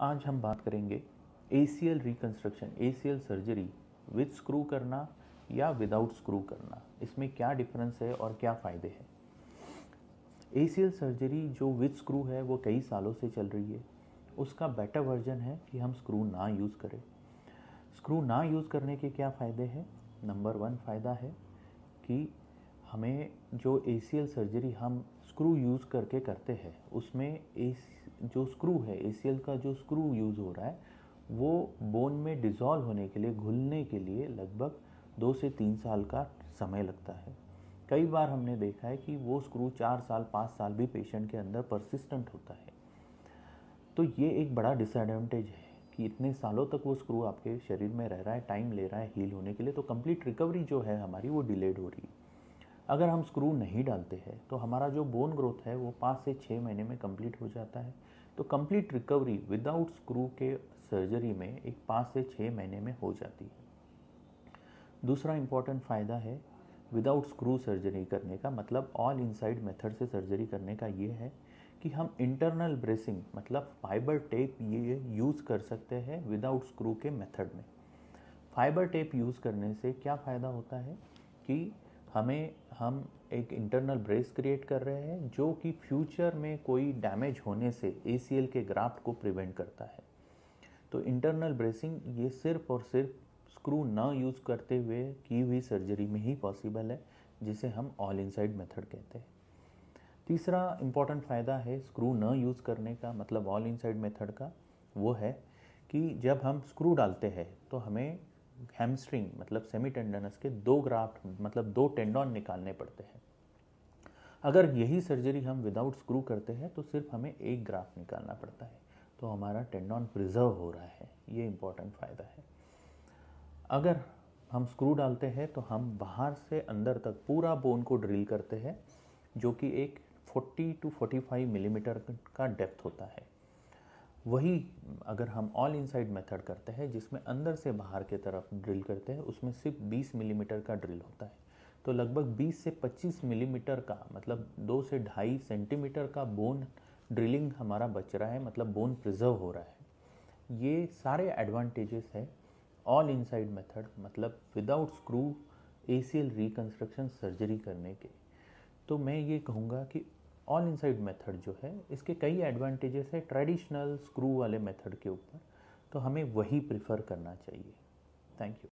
आज हम बात करेंगे ACL reconstruction, ACL surgery with screw करना या विदाउट स्क्रू करना, इसमें क्या डिफरेंस है और क्या फ़ायदे हैं। ACL सर्जरी जो विद स्क्रू है वो कई सालों से चल रही है। उसका बेटर वर्जन है कि हम स्क्रू ना यूज़ करें। स्क्रू ना यूज़ करने के क्या फ़ायदे हैं। नंबर 1 फ़ायदा है कि हमें जो ACL सर्जरी हम स्क्रू यूज़ करके करते हैं उसमें जो स्क्रू है, ACL का जो स्क्रू यूज़ हो रहा है वो बोन में डिज़ोल्व होने के लिए, घुलने के लिए लगभग 2 से 3 साल का समय लगता है। कई बार हमने देखा है कि वो स्क्रू 4 साल 5 साल भी पेशेंट के अंदर परसिस्टेंट होता है। तो ये एक बड़ा डिसएडवांटेज है कि इतने सालों तक वो स्क्रू आपके शरीर में रह रहा है, टाइम ले रहा है हील होने के लिए, तो कंप्लीट रिकवरी जो है हमारी वो डिलेड हो रही है। अगर हम स्क्रू नहीं डालते हैं तो हमारा जो बोन ग्रोथ है वो 5 से 6 महीने में कंप्लीट हो जाता है। तो कंप्लीट रिकवरी विदाउट स्क्रू के सर्जरी में एक 5 से 6 महीने में हो जाती है। दूसरा इम्पॉर्टेंट फ़ायदा है विदाउट स्क्रू सर्जरी करने का, मतलब ऑल इनसाइड मेथड से सर्जरी करने का ये है कि हम इंटरनल ब्रेसिंग मतलब फाइबर टेप ये यूज़ कर सकते हैं विदाउट स्क्रू के मेथड में। फाइबर टेप यूज़ करने से क्या फ़ायदा होता है कि हम एक इंटरनल ब्रेस क्रिएट कर रहे हैं जो कि फ्यूचर में कोई डैमेज होने से ACL के ग्राफ्ट को प्रिवेंट करता है। तो इंटरनल ब्रेसिंग ये सिर्फ और सिर्फ स्क्रू ना यूज़ करते हुए की हुई सर्जरी में ही पॉसिबल है, जिसे हम ऑल इनसाइड मेथड कहते हैं। तीसरा इम्पॉर्टेंट फ़ायदा है स्क्रू न यूज़ करने का, मतलब ऑल इनसाइड मेथड का, वो है कि जब हम स्क्रू डालते हैं तो हमें हैमस्ट्रिंग मतलब सेमी टेंडनस के 2 ग्राफ्ट मतलब 2 टेंडन निकालने पड़ते हैं। अगर यही सर्जरी हम विदाउट स्क्रू करते हैं तो सिर्फ हमें 1 ग्राफ्ट निकालना पड़ता है, तो हमारा टेंडन प्रिजर्व हो रहा है। ये इम्पॉर्टेंट फ़ायदा है। अगर हम स्क्रू डालते हैं तो हम बाहर से अंदर तक पूरा बोन को ड्रिल करते हैं, जो कि एक 40 टू 45 मिलीमीटर का डेप्थ होता है। वही अगर हम ऑल इनसाइड मेथड करते हैं जिसमें अंदर से बाहर के तरफ ड्रिल करते हैं, उसमें सिर्फ 20 मिलीमीटर का ड्रिल होता है। तो लगभग 20 से 25 मिलीमीटर का, मतलब 2 से 2.5 सेंटीमीटर का बोन ड्रिलिंग हमारा बच रहा है, मतलब बोन प्रिजर्व हो रहा है। ये सारे एडवांटेजेस है ऑल इनसाइड मेथड मतलब without screw ACL reconstruction surgery करने के। तो मैं ये कहूँगा कि ऑल इनसाइड मेथड जो है इसके कई एडवांटेजेस है ट्रेडिशनल स्क्रू वाले मेथड के ऊपर, तो हमें वही प्रिफर करना चाहिए। Thank you.